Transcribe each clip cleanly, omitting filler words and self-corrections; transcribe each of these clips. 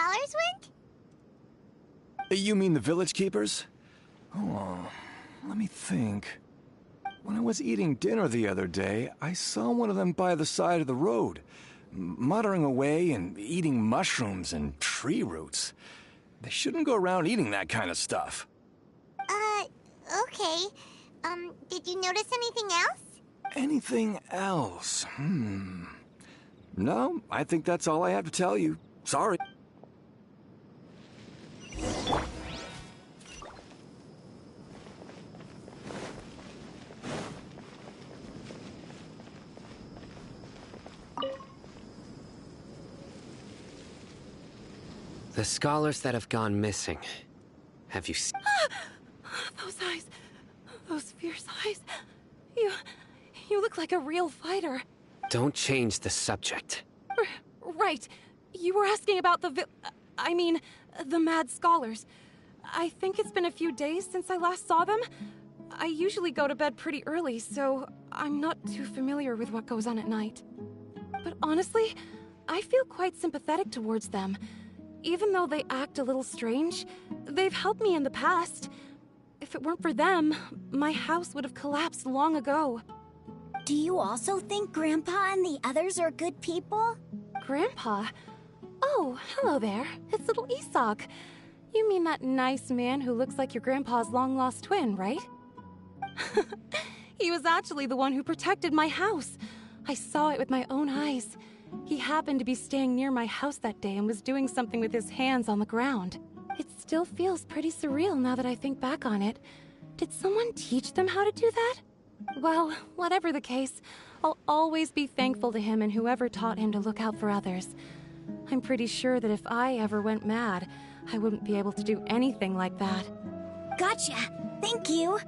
scholars went? You mean the village keepers? Oh, let me think. When I was eating dinner the other day, I saw one of them by the side of the road, muttering away and eating mushrooms and tree roots. They shouldn't go around eating that kind of stuff. Okay. Did you notice anything else? Anything else? No, I think that's all I have to tell you. Sorry. The scholars that have gone missing. Have you seen? Those eyes. Those fierce eyes. You look like a real fighter. Don't change the subject. Right. You were asking about the mad scholars. I think it's been a few days since I last saw them. I usually go to bed pretty early, so I'm not too familiar with what goes on at night. But honestly, I feel quite sympathetic towards them. Even though they act a little strange, they've helped me in the past. If it weren't for them, my house would have collapsed long ago. Do you also think Grandpa and the others are good people? Grandpa? Oh, hello there. It's little Isak. You mean that nice man who looks like your grandpa's long-lost twin, right? He was actually the one who protected my house. I saw it with my own eyes. He happened to be staying near my house that day and was doing something with his hands on the ground. It still feels pretty surreal now that I think back on it. Did someone teach them how to do that? Well, whatever the case, I'll always be thankful to him and whoever taught him to look out for others. I'm pretty sure that if I ever went mad, I wouldn't be able to do anything like that. Gotcha. Thank you.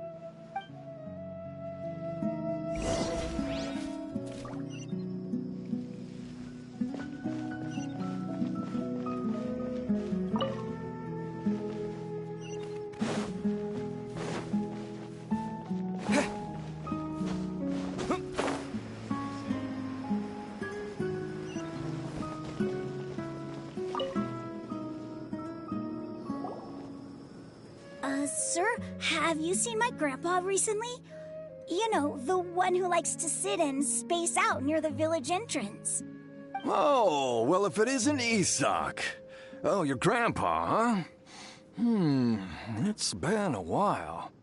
Sir, have you seen my grandpa recently? You know, the one who likes to sit and space out near the village entrance. Oh, well, if it isn't Isak. Oh, your grandpa, huh? It's been a while.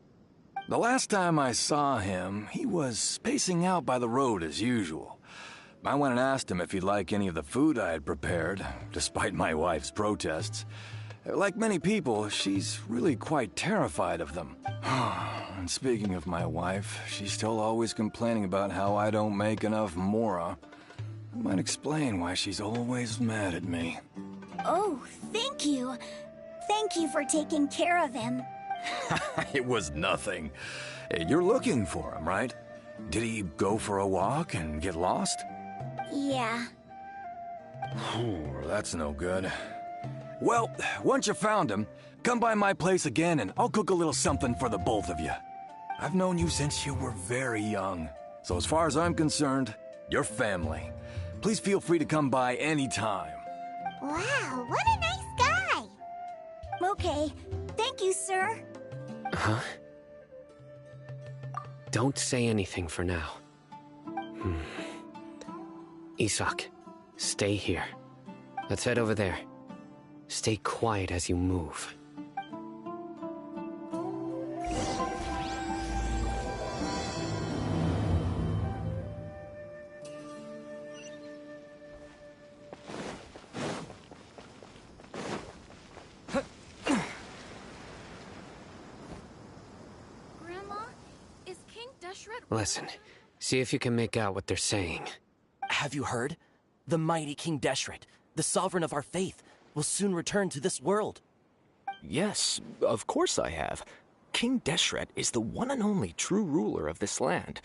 The last time I saw him, he was spacing out by the road as usual. I went and asked him if he'd like any of the food I had prepared, despite my wife's protests. Like many people, she's really quite terrified of them. And speaking of my wife, she's still always complaining about how I don't make enough Merah. That might explain why she's always mad at me. Oh, thank you. Thank you for taking care of him. It was nothing. You're looking for him, right? Did he go for a walk and get lost? Yeah. That's no good. Well, once you found him, come by my place again and I'll cook a little something for the both of you. I've known you since you were very young, so as far as I'm concerned, you're family. Please feel free to come by anytime. Wow, what a nice guy! Okay, thank you, sir. Huh? Don't say anything for now. Isak, stay here. Let's head over there. Stay quiet as you move. Grandma, is King Deshret... Listen, see if you can make out what they're saying. Have you heard? The mighty King Deshret, the sovereign of our faith, will soon return to this world. Yes, of course I have. King Deshret is the one and only true ruler of this land.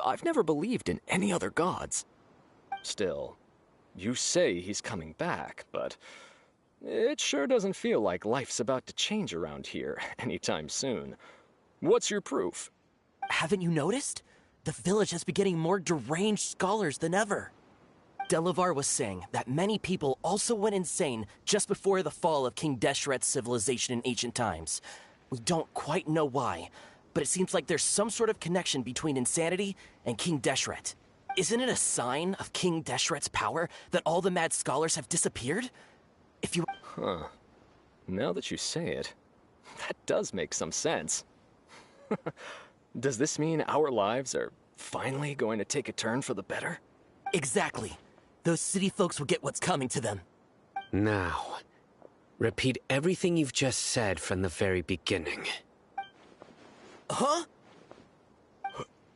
I've never believed in any other gods. Still, you say he's coming back, but it sure doesn't feel like life's about to change around here anytime soon. What's your proof? Haven't you noticed? The village has been getting more deranged scholars than ever. Delavar was saying that many people also went insane just before the fall of King Deshret's civilization in ancient times. We don't quite know why, but it seems like there's some sort of connection between insanity and King Deshret. Isn't it a sign of King Deshret's power that all the mad scholars have disappeared? If you... Huh. Now that you say it, that does make some sense. Does this mean our lives are finally going to take a turn for the better? Exactly. Those city folks will get what's coming to them. Now, repeat everything you've just said from the very beginning. Huh?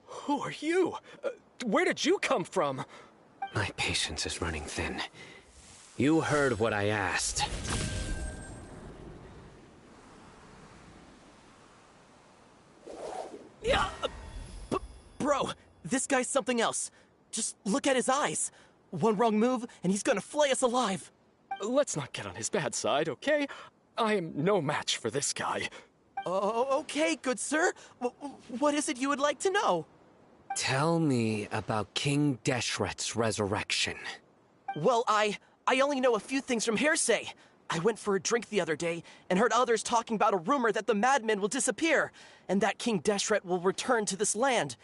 Who are you? Where did you come from? My patience is running thin. You heard what I asked. Yeah, bro, this guy's something else. Just look at his eyes. One wrong move, and he's gonna flay us alive. Let's not get on his bad side, okay? I am no match for this guy. Oh, okay, good sir. What is it you would like to know? Tell me about King Deshret's resurrection. Well, I only know a few things from hearsay. I went for a drink the other day and heard others talking about a rumor that the madmen will disappear and that King Deshret will return to this land.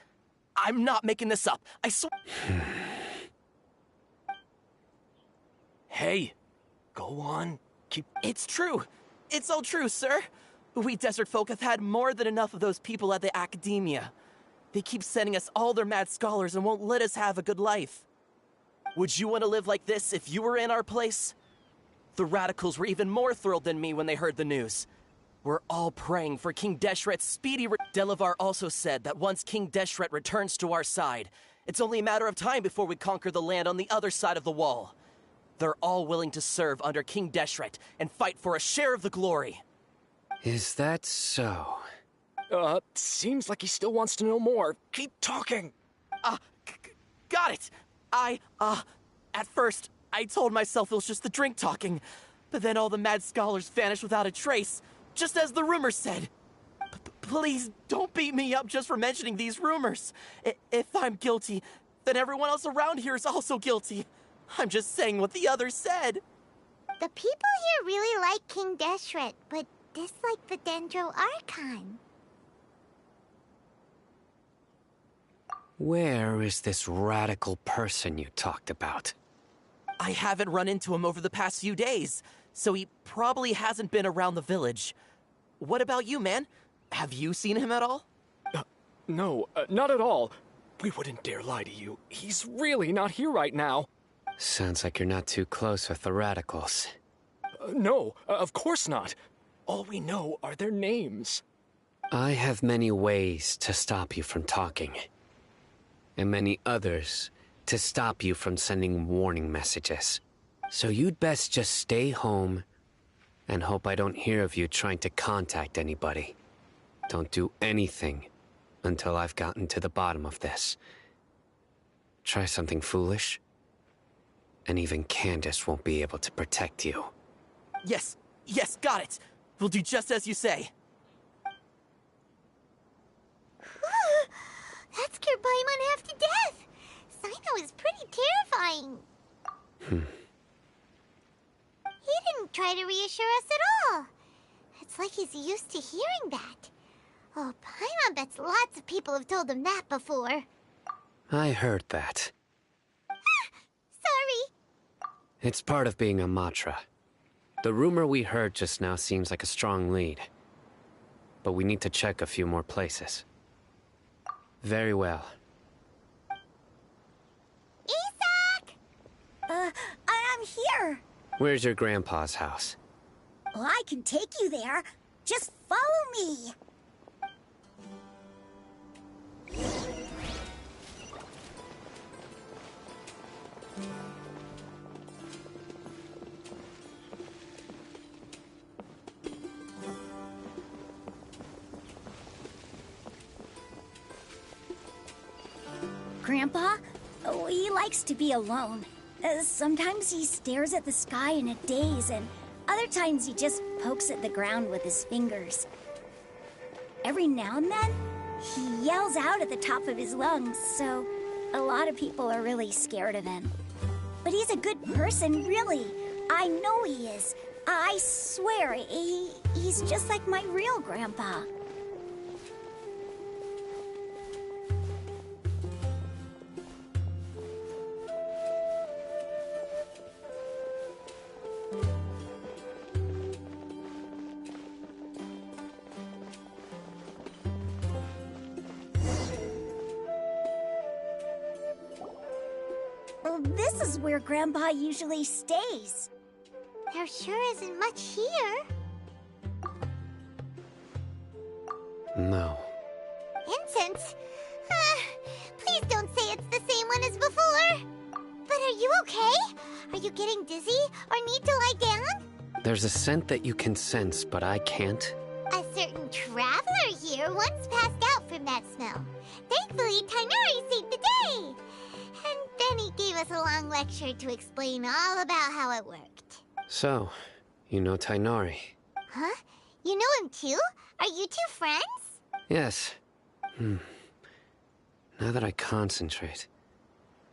I'm not making this up. I swear. Hey, go on. It's true. It's all true, sir. We desert folk have had more than enough of those people at the academia. They keep sending us all their mad scholars and won't let us have a good life. Would you want to live like this if you were in our place? The radicals were even more thrilled than me when they heard the news. We're all praying for King Deshret's speedy Delavar also said that once King Deshret returns to our side, it's only a matter of time before we conquer the land on the other side of the wall. They're all willing to serve under King Deshret and fight for a share of the glory. Is that so? Seems like he still wants to know more. Keep talking. Got it. At first, I told myself it was just the drink talking, but then all the mad scholars vanished without a trace, just as the rumors said. Please don't beat me up just for mentioning these rumors. If I'm guilty, then everyone else around here is also guilty. I'm just saying what the others said. The people here really like King Deshret, but dislike the Dendro Archon. Where is this radical person you talked about? I haven't run into him over the past few days, so he probably hasn't been around the village. What about you, man? Have you seen him at all? No, not at all. We wouldn't dare lie to you. He's really not here right now. Sounds like you're not too close with the radicals. No, of course not. All we know are their names. I have many ways to stop you from talking. And many others to stop you from sending warning messages. So you'd best just stay home and hope I don't hear of you trying to contact anybody. Don't do anything until I've gotten to the bottom of this. Try something foolish, and even Candace won't be able to protect you. Yes, got it. We'll do just as you say. That scared Paimon half to death. Sino is pretty terrifying. He didn't try to reassure us at all. It's like he's used to hearing that. Oh, Paimon bets lots of people have told him that before. I heard that. Sorry. It's part of being a Matra. The rumor we heard just now seems like a strong lead. But we need to check a few more places. Very well. Isak! I'm here. Where's your grandpa's house? Well, I can take you there. Just follow me. Grandpa? Oh, he likes to be alone. Sometimes he stares at the sky in a daze, and other times he just pokes at the ground with his fingers. Every now and then, he yells out at the top of his lungs, so a lot of people are really scared of him. But he's a good person, really. I know he is. I swear, he's just like my real grandpa. This is where Grandpa usually stays. There sure isn't much here. No. Incense? Please don't say it's the same one as before. But are you okay? Are you getting dizzy or need to lie down? There's a scent that you can sense, but I can't. A certain traveler here once passed out from that smell. Thankfully, Tanah saved the day. And then he gave us a long lecture to explain all about how it worked. So, you know Tainari? Huh? You know him too? Are you two friends? Yes. Now that I concentrate,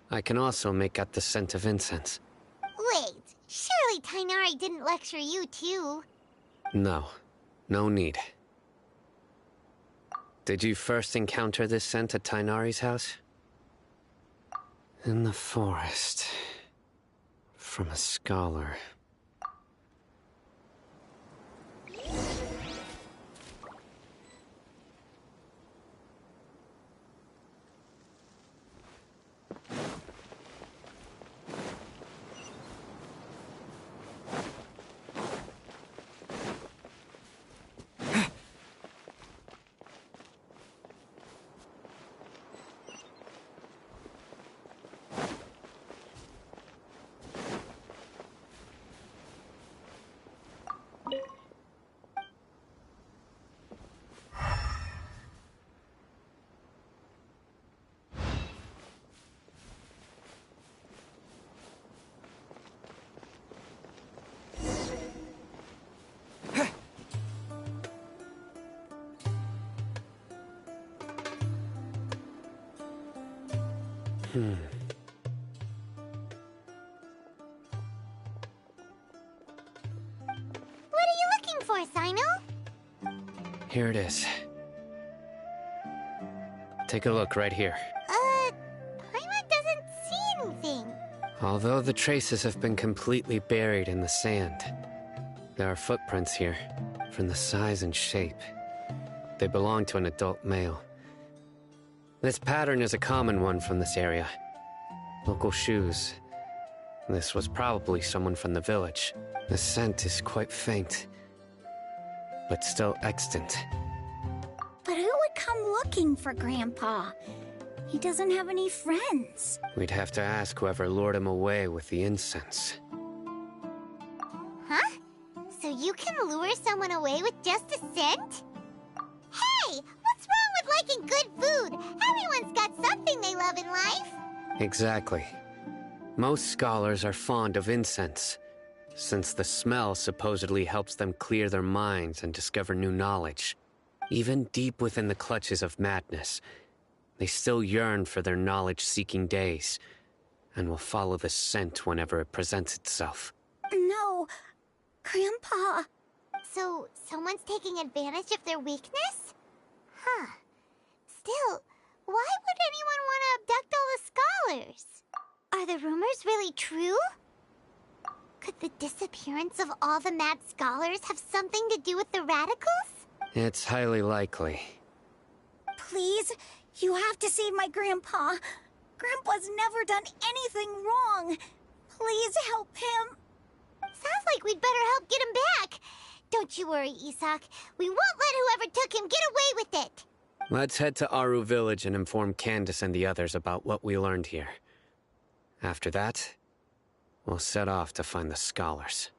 I can also make out the scent of incense. Wait, surely Tainari didn't lecture you too? No. No need. Did you first encounter this scent at Tainari's house? In the forest. From a scholar. What are you looking for, Sino? Here it is. Take a look right here. Paimon doesn't see anything. Although the traces have been completely buried in the sand, there are footprints here, from the size and shape. They belong to an adult male. This pattern is a common one from this area. Local shoes. This was probably someone from the village. The scent is quite faint, but still extant. But who would come looking for Grandpa? He doesn't have any friends. We'd have to ask whoever lured him away with the incense. Huh? So you can lure someone away with just a scent? Hey! What's wrong with liking good food? Everyone's got something they love in life. Exactly. Most scholars are fond of incense, since the smell supposedly helps them clear their minds and discover new knowledge. Even deep within the clutches of madness, they still yearn for their knowledge-seeking days, and will follow the scent whenever it presents itself. No, Grandpa. So, someone's taking advantage of their weakness? Huh. Still, why would anyone want to abduct all the scholars? Are the rumors really true? Could the disappearance of all the mad scholars have something to do with the radicals? It's highly likely. Please, you have to save my Grandpa. Grandpa's never done anything wrong. Please help him. Sounds like we'd better help get him back. Don't you worry, Isak. We won't let whoever took him get away with it. Let's head to Aru Village and inform Candace and the others about what we learned here. After that, we'll set off to find the scholars.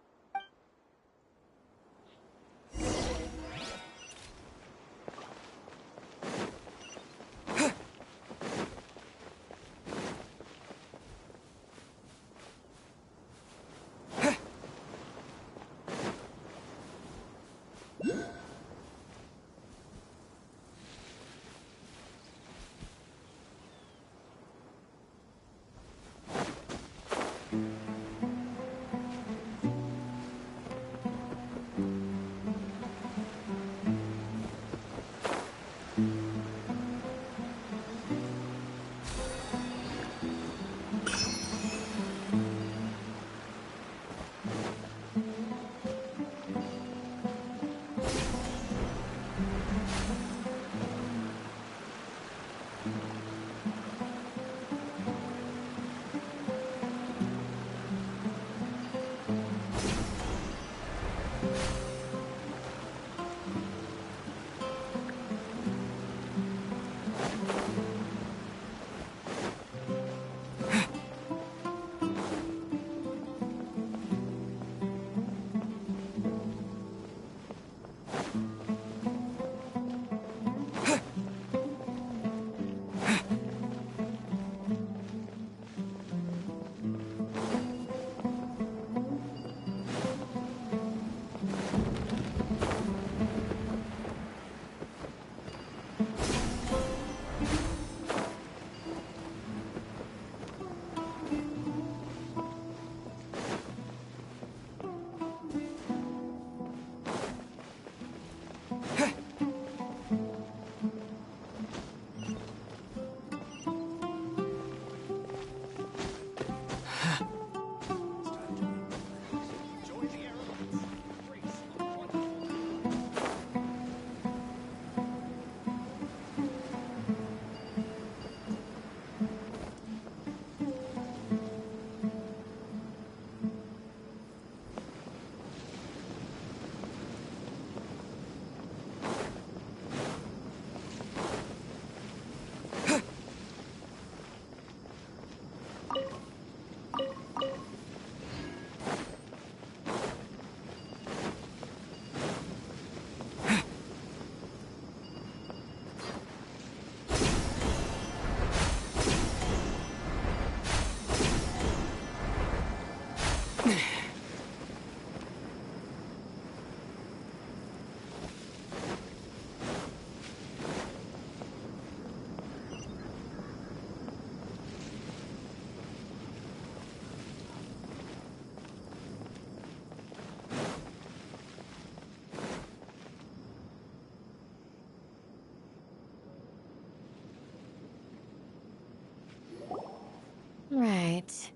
Right.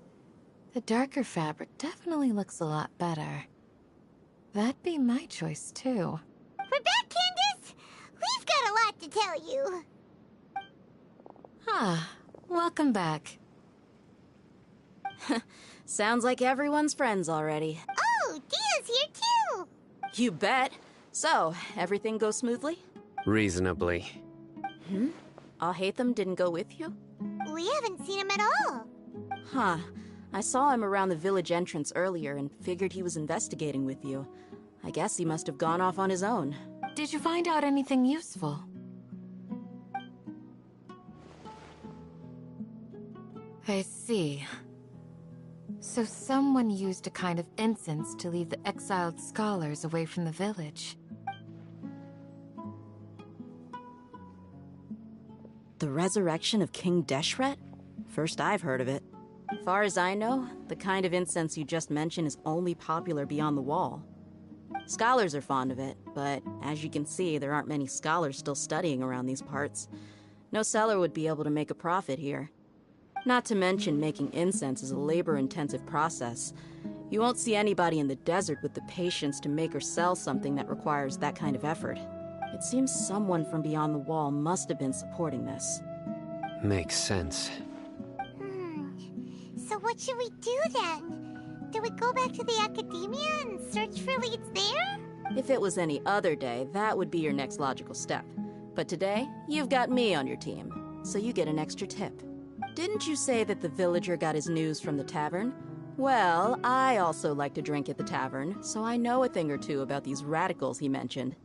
The darker fabric definitely looks a lot better. That'd be my choice, too. We're back, Candace! We've got a lot to tell you. Ah, welcome back. Sounds like everyone's friends already. Oh, Dia's here too! You bet. So, everything goes smoothly? Reasonably. Alhaitham didn't go with you? We haven't seen him at all. Huh. I saw him around the village entrance earlier and figured he was investigating with you. I guess he must have gone off on his own. Did you find out anything useful? I see. So someone used a kind of incense to lead the exiled scholars away from the village. The resurrection of King Deshret? First I've heard of it. Far as I know, the kind of incense you just mentioned is only popular beyond the wall. Scholars are fond of it, but as you can see, there aren't many scholars still studying around these parts. No seller would be able to make a profit here. Not to mention, making incense is a labor-intensive process. You won't see anybody in the desert with the patience to make or sell something that requires that kind of effort. It seems someone from beyond the wall must have been supporting this. Makes sense. So what should we do then? Do we go back to the academia and search for leads there? If it was any other day, that would be your next logical step. But today, you've got me on your team, so you get an extra tip. Didn't you say that the villager got his news from the tavern? Well, I also like to drink at the tavern, so I know a thing or two about these radicals he mentioned.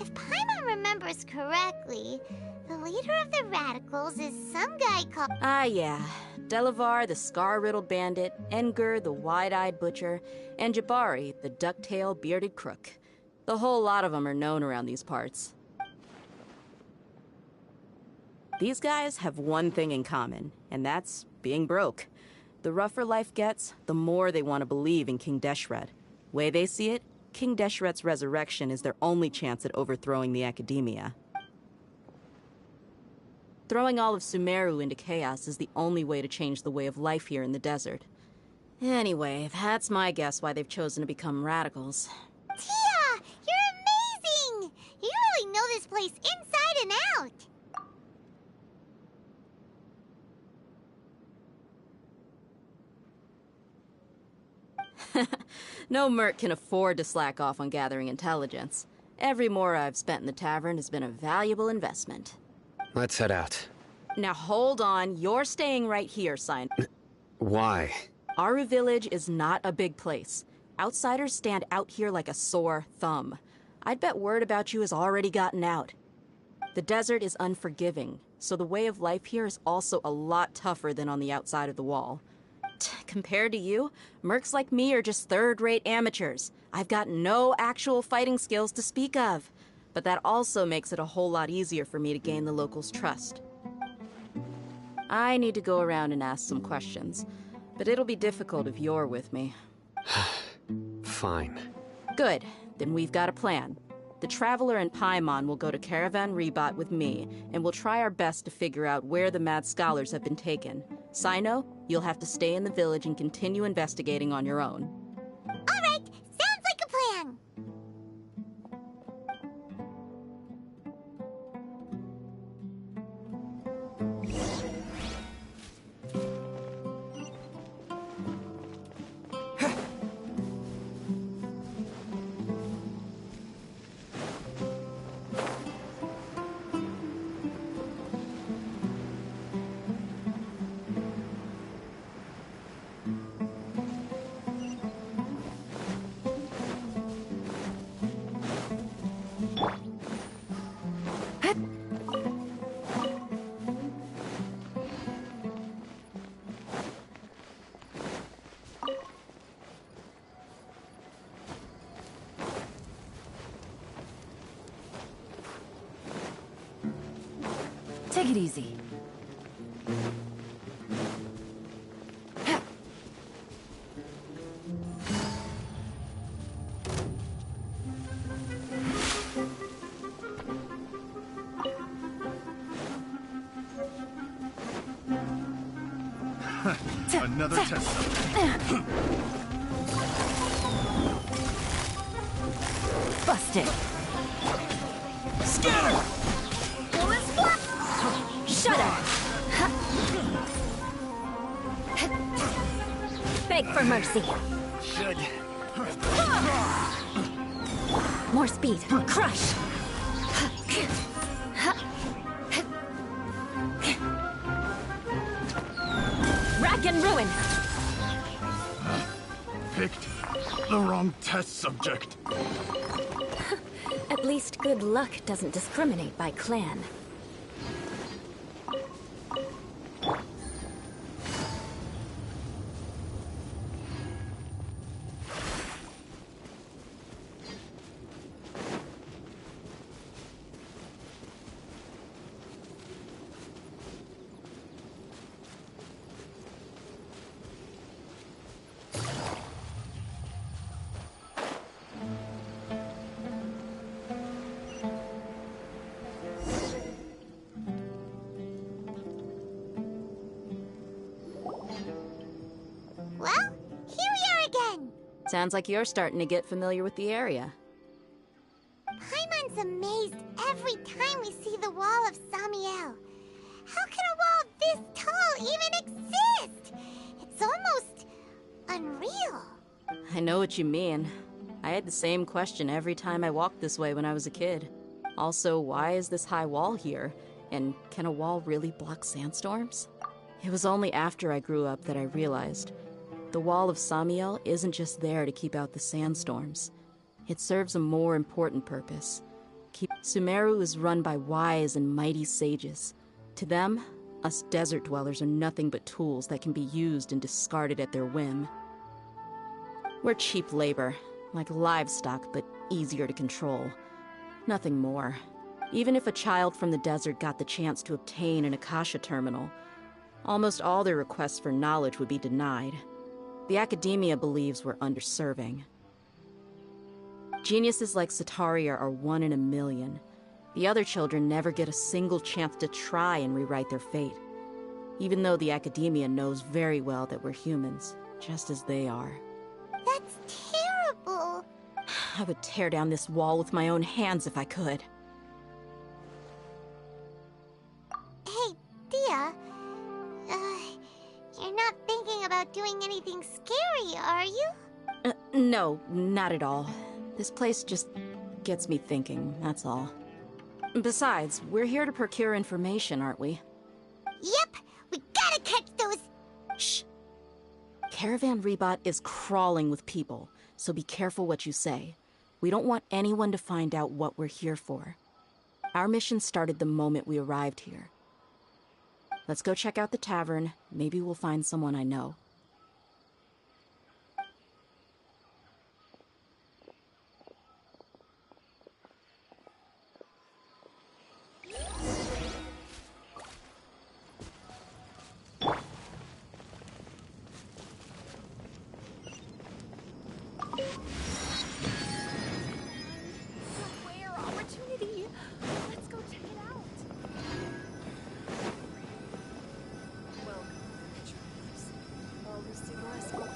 If Paimon remembers correctly, the leader of the radicals is some guy called... Ah, yeah. Delavar, the scar-riddled bandit, Engur, the wide-eyed butcher, and Jabari, the duck-tailed bearded crook. The whole lot of them are known around these parts. These guys have one thing in common, and that's being broke. The rougher life gets, the more they want to believe in King Deshret. Way they see it, King Deshret's resurrection is their only chance at overthrowing the academia. Throwing all of Sumeru into chaos is the only way to change the way of life here in the desert. Anyway, that's my guess why they've chosen to become radicals. Tia! You're amazing! You really know this place inside and out! No merc can afford to slack off on gathering intelligence. Every mora I've spent in the tavern has been a valuable investment. Let's head out. Now hold on, you're staying right here, Sign. Why? Aru Village is not a big place. Outsiders stand out here like a sore thumb. I'd bet word about you has already gotten out. The desert is unforgiving, so the way of life here is also a lot tougher than on the outside of the wall. Compared to you, mercs like me are just third-rate amateurs. I've got no actual fighting skills to speak of. But that also makes it a whole lot easier for me to gain the locals' trust. I need to go around and ask some questions, but it'll be difficult if you're with me. Fine. Good, then we've got a plan. The Traveler and Paimon will go to Caravan Rebat with me, and we'll try our best to figure out where the Mad Scholars have been taken. Sino, you'll have to stay in the village and continue investigating on your own. All right, sounds like a plan. Take it easy. Another test subject. Busted. Scatter! Shudder. Beg for mercy. Should. More speed. Crush. Rack and ruin. Picked the wrong test subject. At least good luck doesn't discriminate by clan. Well, here we are again. Sounds like you're starting to get familiar with the area. Paimon's amazed every time we see the wall of Samiel. How can a wall this tall even exist? It's almost unreal. I know what you mean. I had the same question every time I walked this way when I was a kid. Also, why is this high wall here? And can a wall really block sandstorms? It was only after I grew up that I realized the wall of Samiel isn't just there to keep out the sandstorms. It serves a more important purpose. Sumeru is run by wise and mighty sages. To them, us desert dwellers are nothing but tools that can be used and discarded at their whim. We're cheap labor, like livestock, but easier to control. Nothing more. Even if a child from the desert got the chance to obtain an Akasha terminal, almost all their requests for knowledge would be denied. The academia believes we're underserving. Geniuses like Sataria are 1 in a million. The other children never get a single chance to try and rewrite their fate, even though the academia knows very well that we're humans, just as they are. That's terrible. I would tear down this wall with my own hands if I could. Hey, Dia. You're not thinking about doing anything scary, are you? No, not at all. This place just gets me thinking, that's all. Besides, we're here to procure information, aren't we? Yep, we gotta catch those... Shh. Caravan Rebot is crawling with people, so be careful what you say. We don't want anyone to find out what we're here for. Our mission started the moment we arrived here. Let's go check out the tavern. Maybe we'll find someone I know.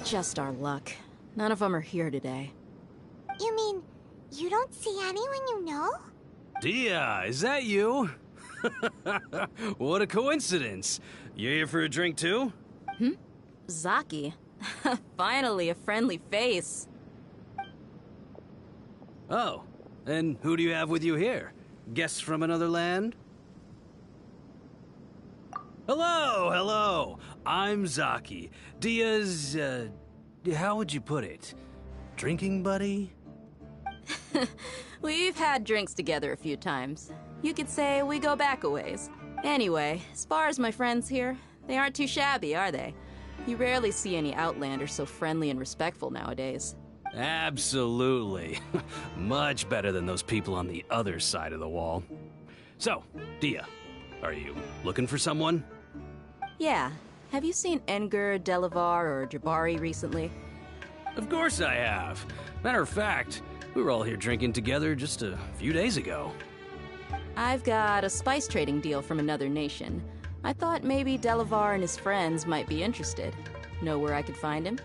Just our luck. None of them are here today. You mean, you don't see anyone you know? Dia, is that you? What a coincidence. You're here for a drink too? Zaki. Finally, a friendly face. Oh, and who do you have with you here? Guests from another land? Hello, hello. I'm Zaki. Dia's, how would you put it? Drinking buddy? We've had drinks together a few times. You could say we go back a ways. Anyway, as far as my friends here, they aren't too shabby, are they? You rarely see any Outlanders so friendly and respectful nowadays. Absolutely. Much better than those people on the other side of the wall. So, Dia, Are you looking for someone? Yeah. Have you seen Enger, Delavar, or Jabari recently? Of course I have. Matter of fact, we were all here drinking together just a few days ago. I've got a spice trading deal from another nation. I thought maybe Delavar and his friends might be interested. Know where I could find him?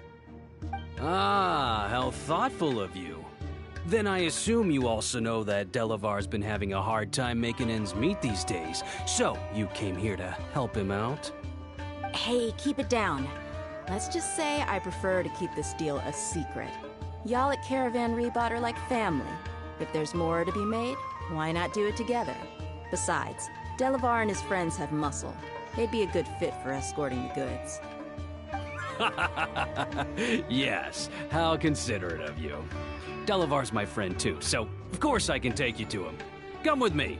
Ah, how thoughtful of you. Then I assume you also know that Delavar's been having a hard time making ends meet these days, so you came here to help him out? Hey, keep it down. Let's just say I prefer to keep this deal a secret. Y'all at Caravan Rebot are like family. If there's more to be made, why not do it together? Besides, Delavar and his friends have muscle. They'd be a good fit for escorting the goods. Yes, how considerate of you. Delavar's my friend too, so of course I can take you to him. Come with me.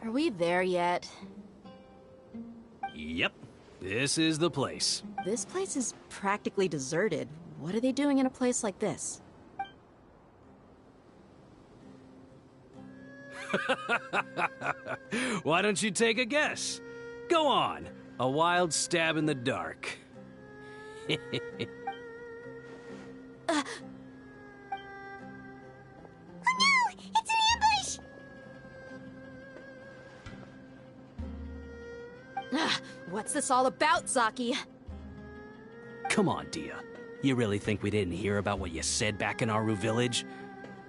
Are we there yet? Yep, this is the place. This place is practically deserted. What are they doing in a place like this? Why don't you take a guess? Go on, a wild stab in the dark. What's this all about, Zaki? Come on, Dia. You really think we didn't hear about what you said back in Aru village?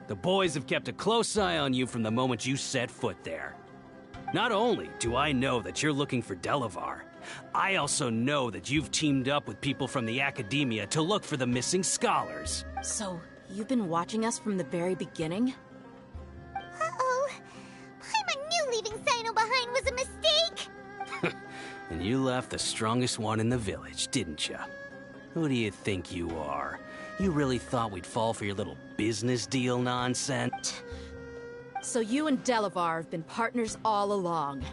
The boys have kept a close eye on you from the moment you set foot there. Not only do I know that you're looking for Delavar, I also know that you've teamed up with people from the Academia to look for the missing scholars. So, you've been watching us from the very beginning? Uh-oh. I knew leaving Sino behind was a mistake! And you left the strongest one in the village, didn't you? Who do you think you are? You really thought we'd fall for your little business deal nonsense? So you and Delavar have been partners all along.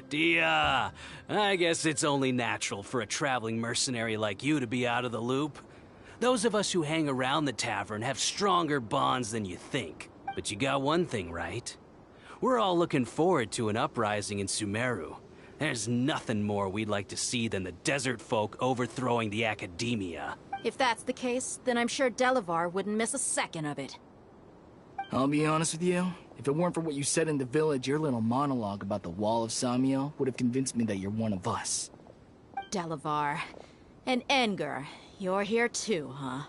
Dia, I guess it's only natural for a traveling mercenary like you to be out of the loop. Those of us who hang around the tavern have stronger bonds than you think. But you got one thing right. We're all looking forward to an uprising in Sumeru. There's nothing more we'd like to see than the desert folk overthrowing the Academia. If that's the case, then I'm sure Delavar wouldn't miss a second of it. I'll be honest with you. If it weren't for what you said in the village, your little monologue about the Wall of Samiel would have convinced me that you're one of us. Delavar. And Enger. You're here too, huh?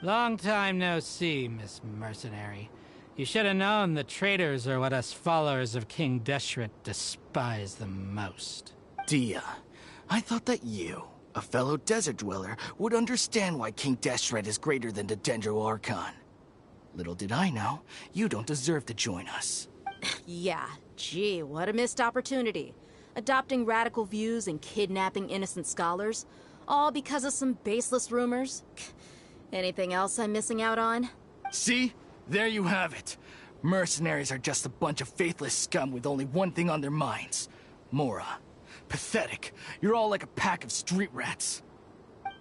Long time no see, Miss Mercenary. You should have known the traitors are what us followers of King Deshret despise the most. Dia, I thought that you, a fellow desert dweller, would understand why King Deshret is greater than the Dendro Archon. Little did I know, you don't deserve to join us. Yeah, gee, what a missed opportunity. Adopting radical views and kidnapping innocent scholars, all because of some baseless rumors. Anything else I'm missing out on? See? There you have it. Mercenaries are just a bunch of faithless scum with only one thing on their minds. Mora. Pathetic. You're all like a pack of street rats.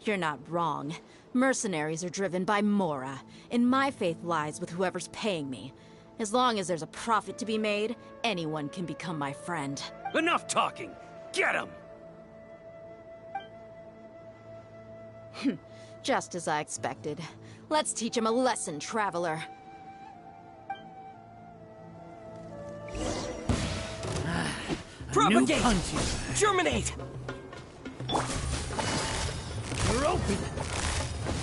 You're not wrong. Mercenaries are driven by Mora, and my faith lies with whoever's paying me. As long as there's a profit to be made, anyone can become my friend. Enough talking! Get him! Just as I expected. Let's teach him a lesson, traveler. Propagate! Germinate! You're open!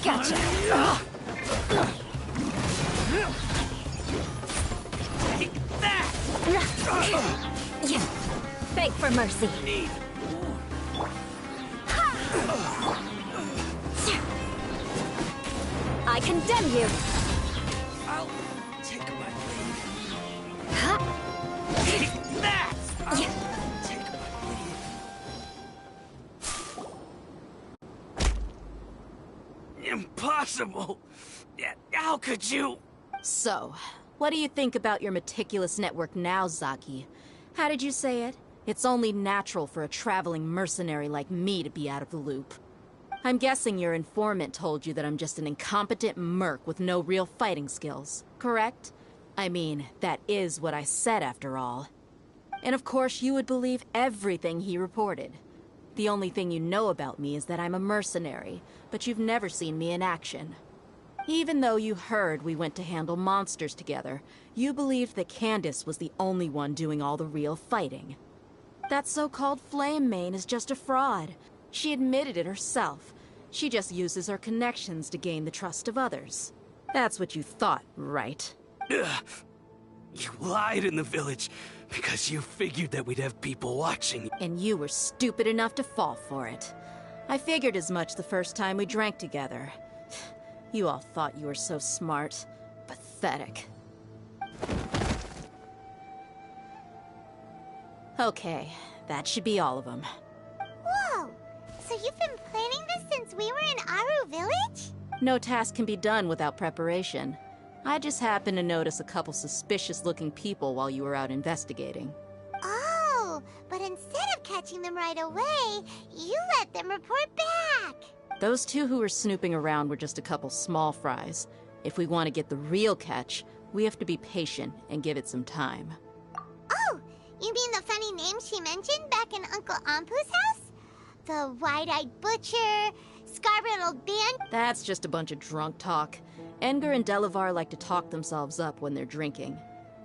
Gotcha! Take that! Beg for mercy. I condemn you. I'll take my leave. Take that! I'll take my leave. Impossible! How could you? So, what do you think about your meticulous network now, Zaki? How did you say it? It's only natural for a traveling mercenary like me to be out of the loop. I'm guessing your informant told you that I'm just an incompetent merc with no real fighting skills, correct? I mean, that is what I said after all. And of course you would believe everything he reported. The only thing you know about me is that I'm a mercenary, but you've never seen me in action. Even though you heard we went to handle monsters together, you believed that Candace was the only one doing all the real fighting. That so-called Flame Mane is just a fraud. She admitted it herself. She just uses her connections to gain the trust of others. That's what you thought, right? Ugh. You lied in the village because you figured that we'd have people watching. And you were stupid enough to fall for it. I figured as much the first time we drank together. You all thought you were so smart. Pathetic. Okay, that should be all of them. Whoa! So you've been planning this since we were in Aru Village? No task can be done without preparation. I just happened to notice a couple suspicious-looking people while you were out investigating. Oh, but instead of catching them right away, you let them report back. Those two who were snooping around were just a couple small fries. If we want to get the real catch, we have to be patient and give it some time. Oh, you mean the funny name she mentioned back in Uncle Ampu's house? The wide-eyed butcher, scar-riddled band? That's just a bunch of drunk talk. Edgar and Delavar like to talk themselves up when they're drinking.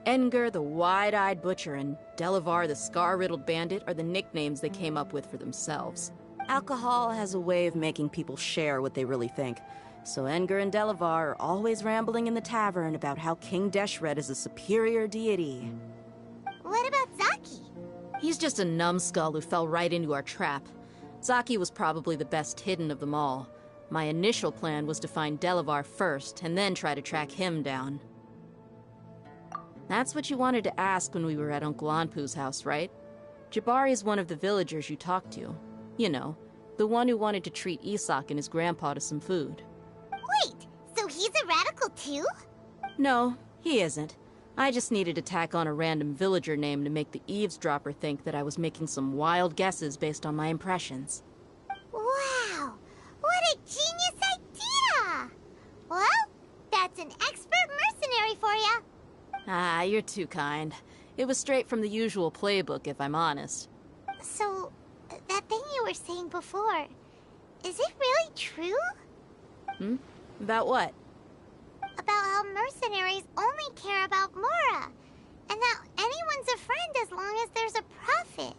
Edgar, the wide-eyed butcher, and Delavar, the scar-riddled bandit, are the nicknames they came up with for themselves. Alcohol has a way of making people share what they really think. So Edgar and Delavar are always rambling in the tavern about how King Deshret is a superior deity. What about Zaki? He's just a numbskull who fell right into our trap. Zaki was probably the best hidden of them all. My initial plan was to find Delavar first, and then try to track him down. That's what you wanted to ask when we were at Uncle Anpu's house, right? Jabari is one of the villagers you talked to. You know, the one who wanted to treat Isak and his grandpa to some food. Wait, so he's a radical too? No, he isn't. I just needed to tack on a random villager name to make the eavesdropper think that I was making some wild guesses based on my impressions. Wow, what a genius idea! Well, that's an expert mercenary for you. Ah, you're too kind. It was straight from the usual playbook, if I'm honest. So, that thing you were saying before, is it really true? About what? About how mercenaries only care about Mora, and that anyone's a friend as long as there's a profit.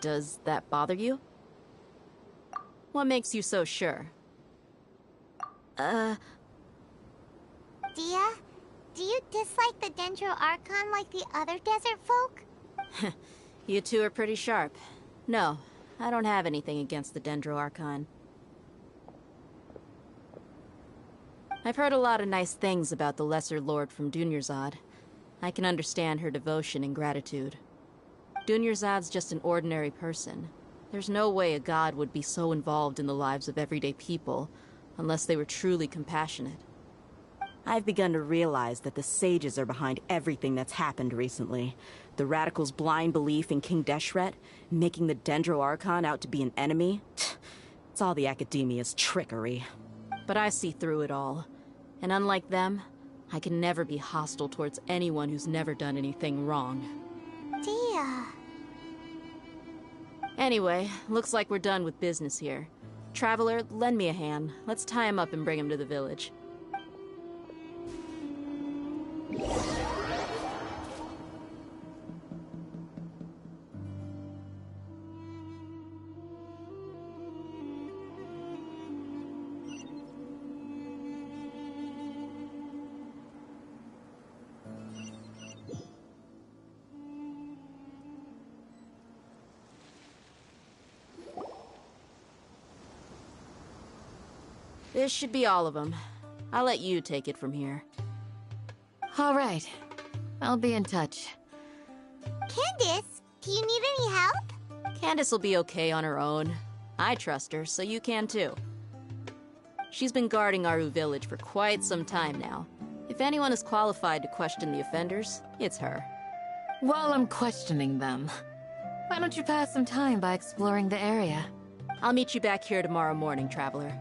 Does that bother you? What makes you so sure? Dia, do you dislike the Dendro Archon like the other desert folk? You two are pretty sharp. No, I don't have anything against the Dendro Archon. I've heard a lot of nice things about the Lesser Lord from Dunyarzad. I can understand her devotion and gratitude. Dunyarzad's just an ordinary person. There's no way a god would be so involved in the lives of everyday people, unless they were truly compassionate. I've begun to realize that the sages are behind everything that's happened recently. The radicals' blind belief in King Deshret, making the Dendro Archon out to be an enemy. It's all the academia's trickery. But I see through it all. And unlike them, I can never be hostile towards anyone who's never done anything wrong. Dia. Anyway, looks like we're done with business here. Traveler, lend me a hand. Let's tie him up and bring him to the village. This should be all of them. I'll let you take it from here. All right. I'll be in touch. Candace, do you need any help? Candace will be okay on her own. I trust her, so you can too. She's been guarding Aru village for quite some time now. If anyone is qualified to question the offenders, it's her. While I'm questioning them, why don't you pass some time by exploring the area? I'll meet you back here tomorrow morning, Traveler.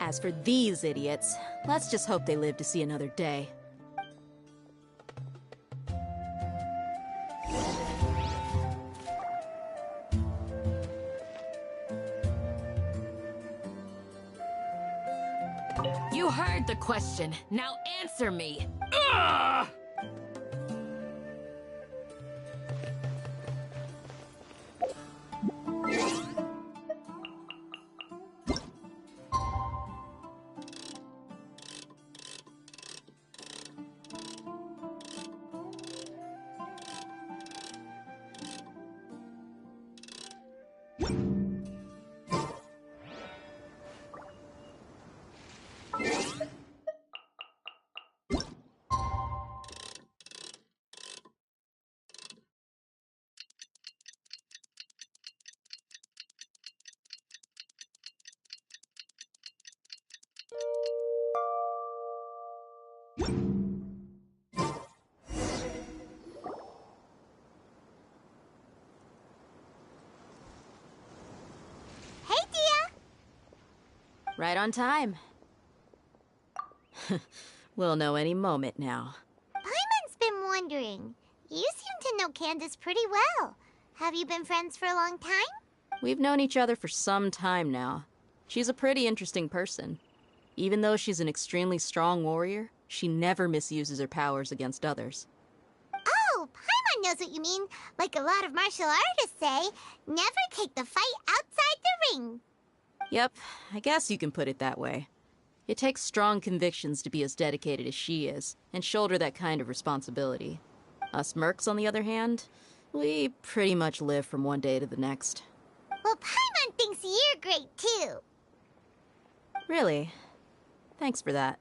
As for these idiots, let's just hope they live to see another day. You heard the question. Now answer me. Right on time. We'll know any moment now. Paimon's been wondering. You seem to know Candace pretty well. Have you been friends for a long time? We've known each other for some time now. She's a pretty interesting person. Even though she's an extremely strong warrior, she never misuses her powers against others. Oh, Paimon knows what you mean. Like a lot of martial artists say, never take the fight outside the ring. Yep, I guess you can put it that way. It takes strong convictions to be as dedicated as she is, and shoulder that kind of responsibility. Us mercs, on the other hand, we pretty much live from one day to the next. Well, Paimon thinks you're great, too. Really? Thanks for that.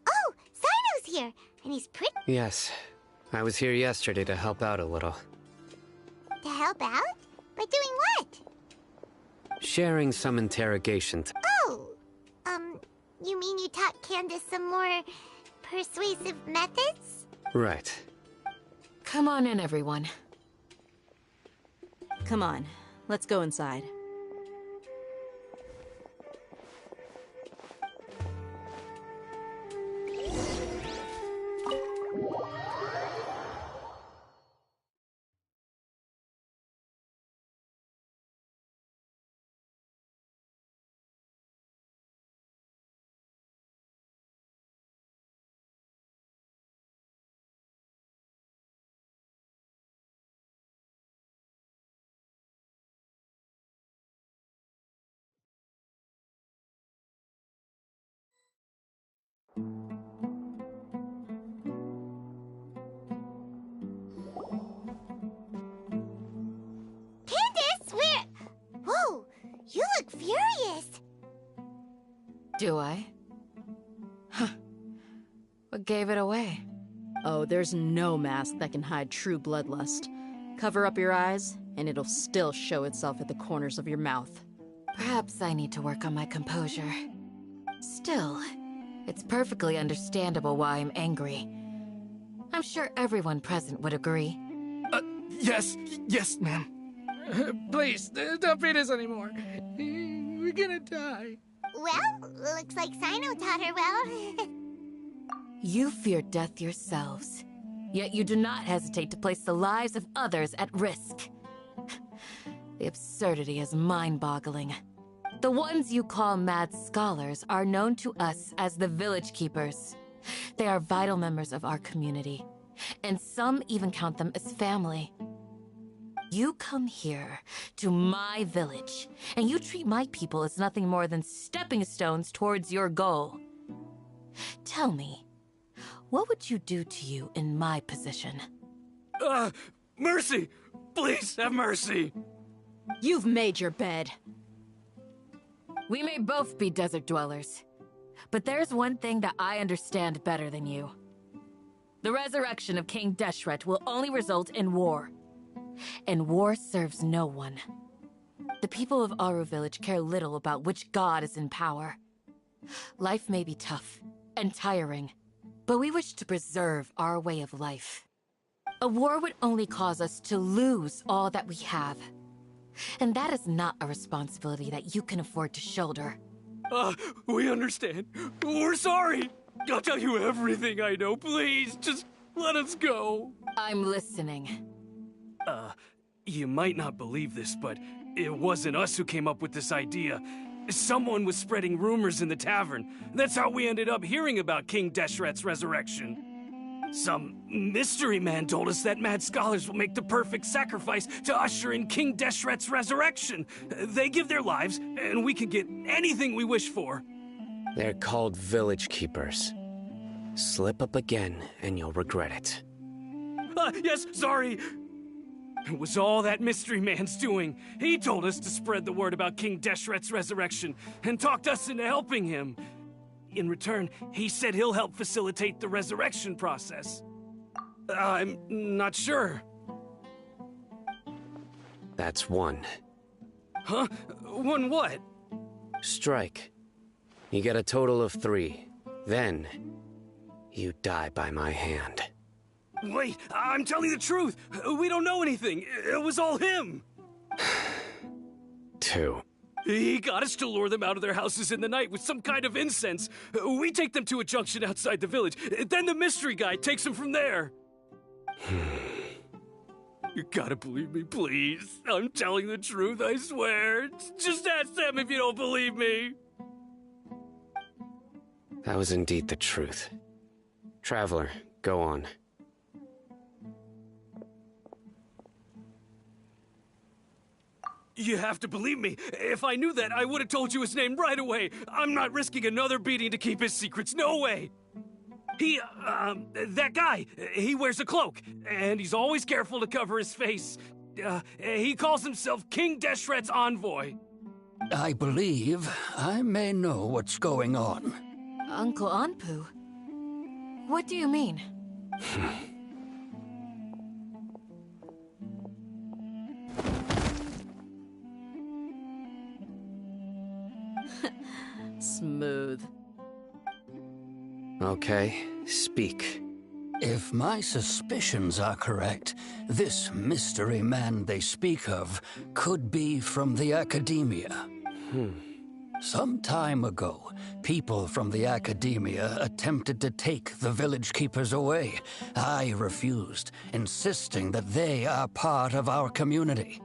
Oh, Sino's here, and he's pretty... Yes. I was here yesterday to help out a little. To help out? By doing what? Sharing some interrogation. Oh, you mean you taught Candace some more persuasive methods? Right. Come on in, everyone. Come on, let's go inside. Candace, where... Whoa, you look furious. Do I? Huh. What gave it away? Oh, there's no mask that can hide true bloodlust. Cover up your eyes, and it'll still show itself at the corners of your mouth. Perhaps I need to work on my composure. Still, it's perfectly understandable why I'm angry. I'm sure everyone present would agree. Yes, ma'am. Please, don't beat us anymore. We're gonna die. Well, looks like Sino taught her well. You fear death yourselves, yet you do not hesitate to place the lives of others at risk. The absurdity is mind-boggling. The ones you call mad scholars are known to us as the Village Keepers. They are vital members of our community, and some even count them as family. You come here, to my village, and you treat my people as nothing more than stepping stones towards your goal. Tell me, what would you do to you in my position? Mercy! Please, have mercy! You've made your bed. We may both be desert dwellers, but there's one thing that I understand better than you. The resurrection of King Deshret will only result in war. And war serves no one. The people of Aru Village care little about which god is in power. Life may be tough and tiring, but we wish to preserve our way of life. A war would only cause us to lose all that we have. And that is not a responsibility that you can afford to shoulder. We understand. We're sorry. I'll tell you everything I know. Please, just let us go. I'm listening. You might not believe this, but it wasn't us who came up with this idea. Someone was spreading rumors in the tavern. That's how we ended up hearing about King Deshret's resurrection. Some mystery man told us that mad scholars will make the perfect sacrifice to usher in King Deshret's resurrection. They give their lives, and we can get anything we wish for. They're called village keepers. Slip up again, and you'll regret it. Yes, sorry. It was all that mystery man's doing. He told us to spread the word about King Deshret's resurrection, and talked us into helping him. In return, he said he'll help facilitate the resurrection process. I'm not sure. That's one. Huh? One what? Strike. You get a total of 3. Then, you die by my hand. Wait, I'm telling the truth. We don't know anything. It was all him. 2. He got us to lure them out of their houses in the night with some kind of incense. We take them to a junction outside the village. Then the mystery guy takes them from there. You gotta believe me, please. I'm telling the truth, I swear. Just ask them if you don't believe me. That was indeed the truth. Traveler, go on. You have to believe me. If I knew that, I would have told you his name right away. I'm not risking another beating to keep his secrets. No way. That guy, he wears a cloak, and he's always careful to cover his face. He calls himself King Deshret's envoy. I believe I may know what's going on. Uncle Anpu? What do you mean? Smooth. Okay, speak. If my suspicions are correct, this mystery man they speak of could be from the Academia. Some time ago, people from the Academia attempted to take the village keepers away. I refused, insisting that they are part of our community.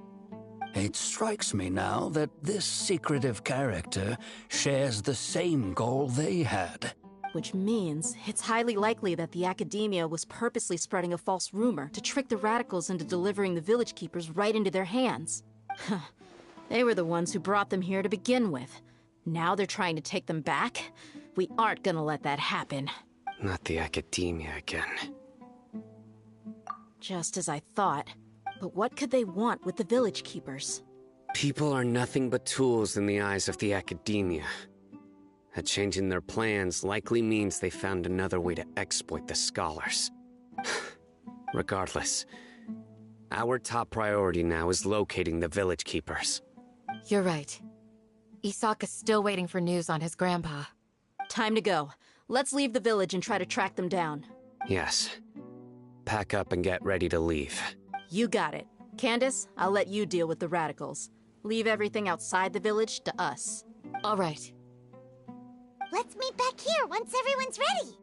It strikes me now that this secretive character shares the same goal they had. Which means it's highly likely that the Academia was purposely spreading a false rumor to trick the radicals into delivering the village keepers right into their hands. They were the ones who brought them here to begin with. Now they're trying to take them back? We aren't gonna let that happen. Not the Academia again. Just as I thought. But what could they want with the village keepers? People are nothing but tools in the eyes of the Academia. A change in their plans likely means they found another way to exploit the scholars. Regardless, our top priority now is locating the village keepers. You're right. Isak is still waiting for news on his grandpa. Time to go. Let's leave the village and try to track them down. Yes. Pack up and get ready to leave. You got it. Candace, I'll let you deal with the radicals. Leave everything outside the village to us. All right. Let's meet back here once everyone's ready.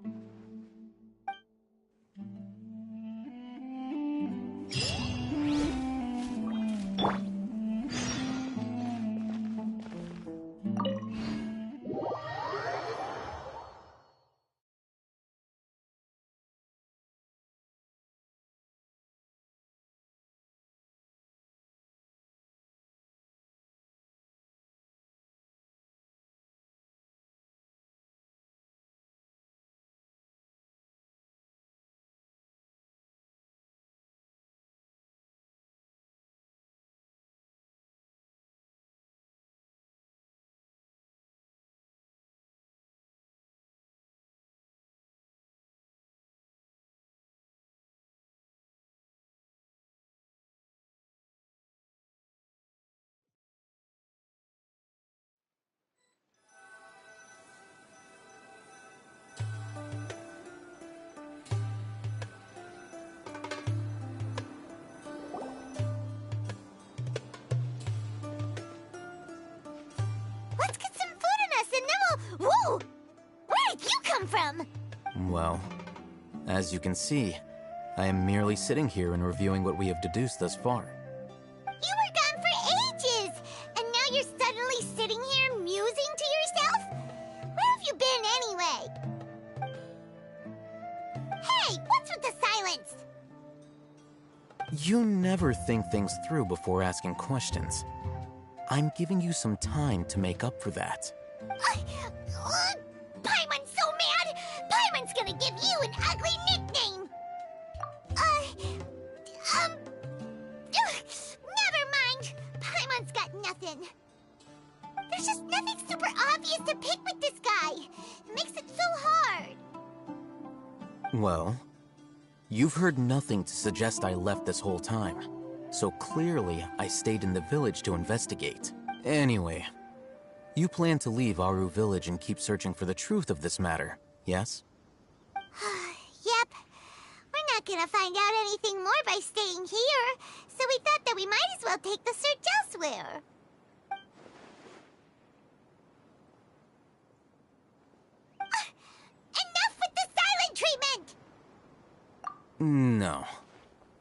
Let's get some food in us and then we'll... Whoa! Where did you come from? Well, as you can see, I am merely sitting here and reviewing what we have deduced thus far. You were gone for ages! And now you're suddenly sitting here musing to yourself? Where have you been anyway? Hey, what's with the silence? You never think things through before asking questions. I'm giving you some time to make up for that. Paimon's so mad! Paimon's gonna give you an ugly nickname! Never mind. Paimon's got nothing. There's just nothing super obvious to pick with this guy. It makes it so hard. Well, you've heard nothing to suggest I left this whole time. So clearly, I stayed in the village to investigate. Anyway, you plan to leave Aru village and keep searching for the truth of this matter, yes? Yep. We're not gonna find out anything more by staying here, so we thought that we might as well take the search elsewhere. Enough with the silent treatment! No.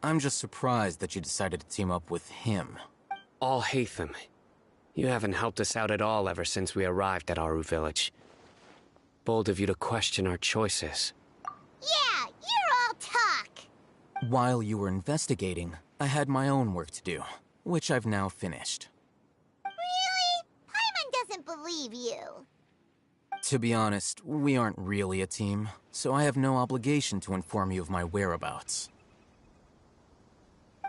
I'm just surprised that you decided to team up with him. Alhaitham, you haven't helped us out at all ever since we arrived at Aru village. Bold of you to question our choices. Yeah, you're all talk! While you were investigating, I had my own work to do, which I've now finished. Really? Paimon doesn't believe you. To be honest, we aren't really a team, so I have no obligation to inform you of my whereabouts.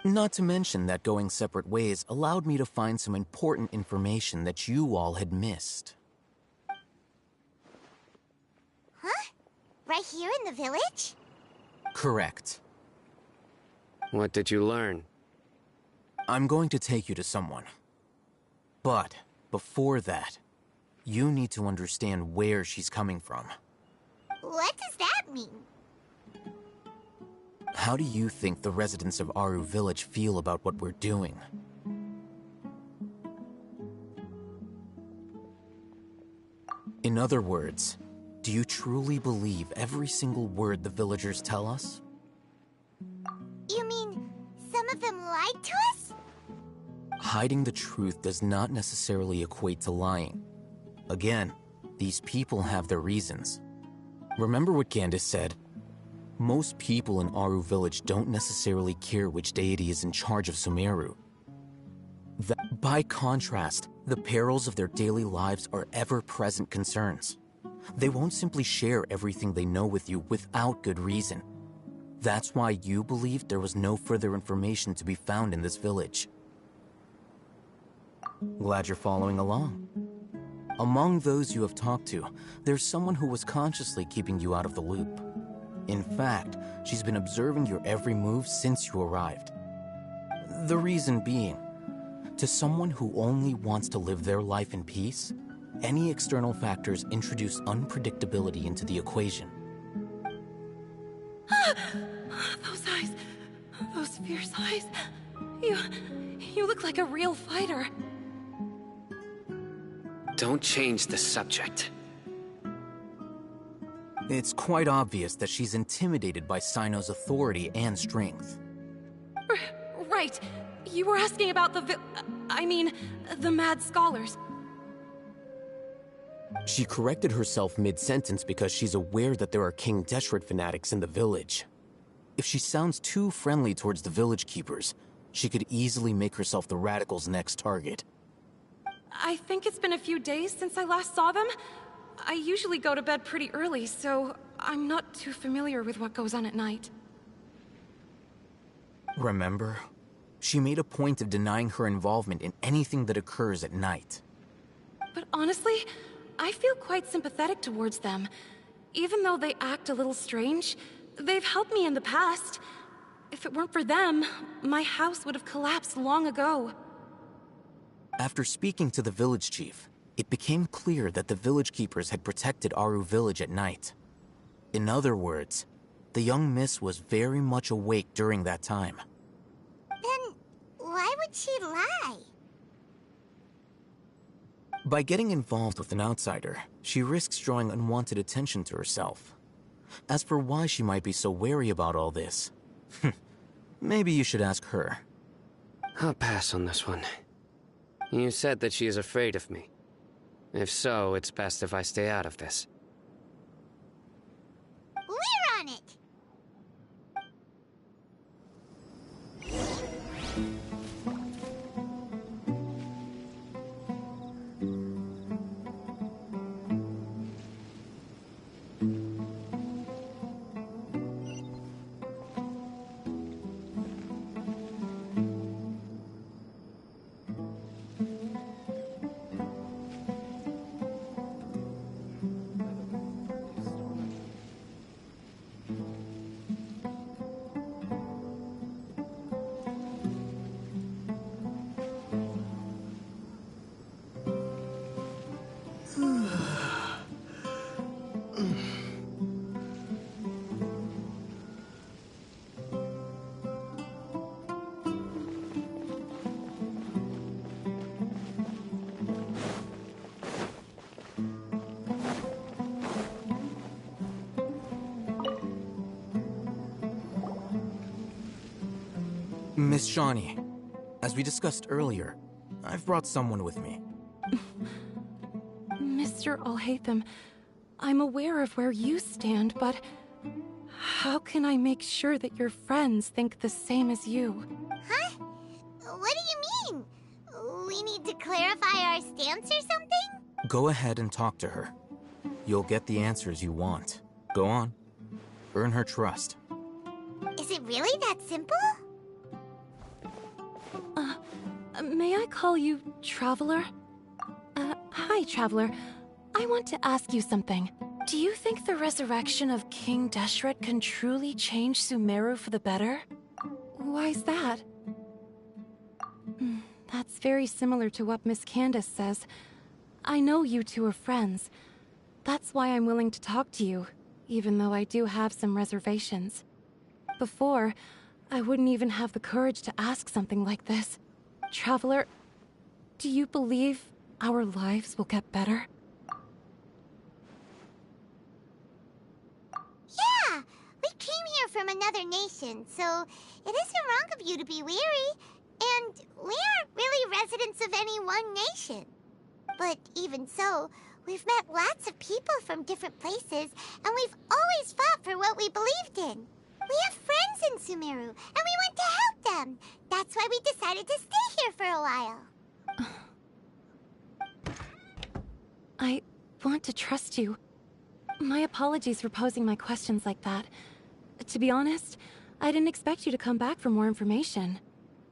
Not to mention that going separate ways allowed me to find some important information that you all had missed. Huh? Right here in the village? Correct. What did you learn? I'm going to take you to someone. But before that, you need to understand where she's coming from. What does that mean? How do you think the residents of Aru village feel about what we're doing? In other words, do you truly believe every single word the villagers tell us? You mean some of them lied to us? Hiding the truth does not necessarily equate to lying. Again, these people have their reasons. Remember what Candace said? Most people in Aru village don't necessarily care which deity is in charge of Sumeru. By contrast, the perils of their daily lives are ever-present concerns. They won't simply share everything they know with you without good reason. That's why you believed there was no further information to be found in this village. Glad you're following along. Among those you have talked to, there's someone who was consciously keeping you out of the loop. In fact, she's been observing your every move since you arrived. The reason being, to someone who only wants to live their life in peace, any external factors introduce unpredictability into the equation. Those eyes. Those fierce eyes. You look like a real fighter. Don't change the subject. It's quite obvious that she's intimidated by Sino's authority and strength. Right. You were asking about the the mad scholars. She corrected herself mid-sentence because she's aware that there are King Deshret fanatics in the village. If she sounds too friendly towards the village keepers, she could easily make herself the radicals' next target. I think it's been a few days since I last saw them. I usually go to bed pretty early, so I'm not too familiar with what goes on at night. Remember? She made a point of denying her involvement in anything that occurs at night. But honestly, I feel quite sympathetic towards them. Even though they act a little strange, they've helped me in the past. If it weren't for them, my house would have collapsed long ago. After speaking to the village chief, it became clear that the village keepers had protected Aru village at night. In other words, the young miss was very much awake during that time. Then why would she lie? By getting involved with an outsider, she risks drawing unwanted attention to herself. As for why she might be so wary about all this, maybe you should ask her. I'll pass on this one. You said that she is afraid of me. If so, it's best if I stay out of this. We're on it! Miss Shawnee, as we discussed earlier, I've brought someone with me. Mr. Alhaitham, I'm aware of where you stand, but how can I make sure that your friends think the same as you? Huh? What do you mean? We need to clarify our stance or something? Go ahead and talk to her. You'll get the answers you want. Go on. Earn her trust. Is it really that simple? May I call you Traveler? Hi, Traveler. I want to ask you something. Do you think the resurrection of King Deshret can truly change Sumeru for the better? Why's that? That's very similar to what Miss Candace says. I know you two are friends. That's why I'm willing to talk to you, even though I do have some reservations. Before, I wouldn't even have the courage to ask something like this. Traveler, do you believe our lives will get better? Yeah! We came here from another nation, so it isn't wrong of you to be weary. And we aren't really residents of any one nation. But even so, we've met lots of people from different places, and we've always fought for what we believed in. We have friends in Sumeru, and we want to help them. That's why we decided to stay here for a while. I want to trust you. My apologies for posing my questions like that. To be honest, I didn't expect you to come back for more information.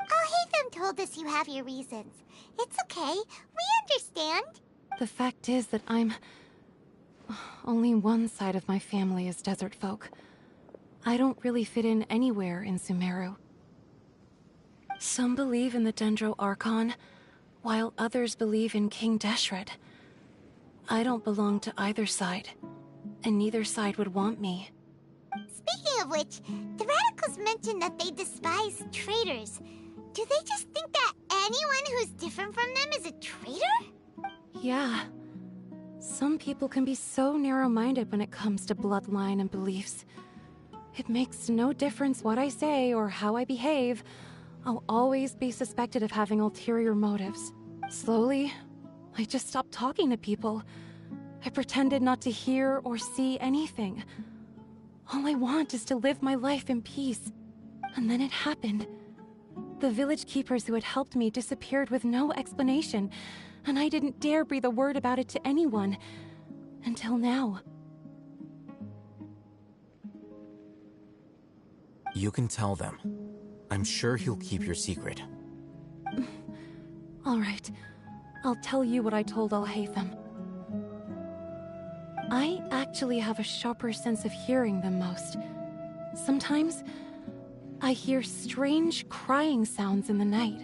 Alhaitham told us you have your reasons. It's okay. We understand. The fact is that only one side of my family is desert folk. I don't really fit in anywhere in Sumeru. Some believe in the Dendro Archon, while others believe in King Deshret. I don't belong to either side, and neither side would want me. Speaking of which, the Radicals mentioned that they despise traitors. Do they just think that anyone who's different from them is a traitor? Yeah. Some people can be so narrow-minded when it comes to bloodline and beliefs. It makes no difference what I say or how I behave. I'll always be suspected of having ulterior motives. Slowly, I just stopped talking to people. I pretended not to hear or see anything. All I want is to live my life in peace. And then it happened. The village keepers who had helped me disappeared with no explanation, and I didn't dare breathe a word about it to anyone. Until now. You can tell them. I'm sure he'll keep your secret. All right. I'll tell you what I told Alhaitham. I actually have a sharper sense of hearing than most. Sometimes, I hear strange crying sounds in the night.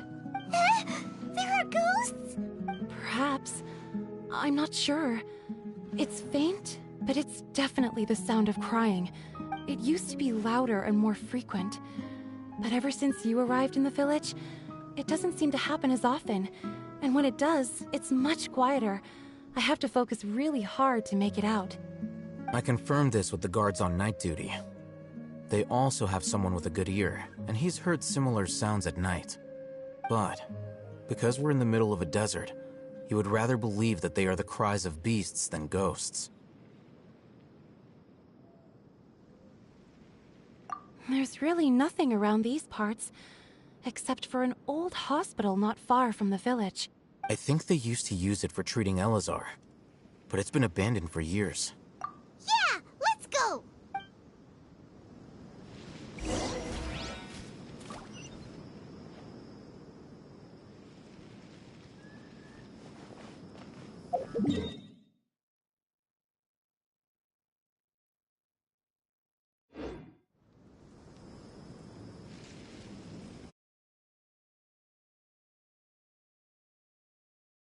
There are ghosts? Perhaps. I'm not sure. It's faint, but it's definitely the sound of crying. It used to be louder and more frequent. But ever since you arrived in the village, it doesn't seem to happen as often. And when it does, it's much quieter. I have to focus really hard to make it out. I confirmed this with the guards on night duty. They also have someone with a good ear, and he's heard similar sounds at night. But, because we're in the middle of a desert, he would rather believe that they are the cries of beasts than ghosts. There's really nothing around these parts, except for an old hospital not far from the village. I think they used to use it for treating Elazar, but it's been abandoned for years. Yeah, let's go!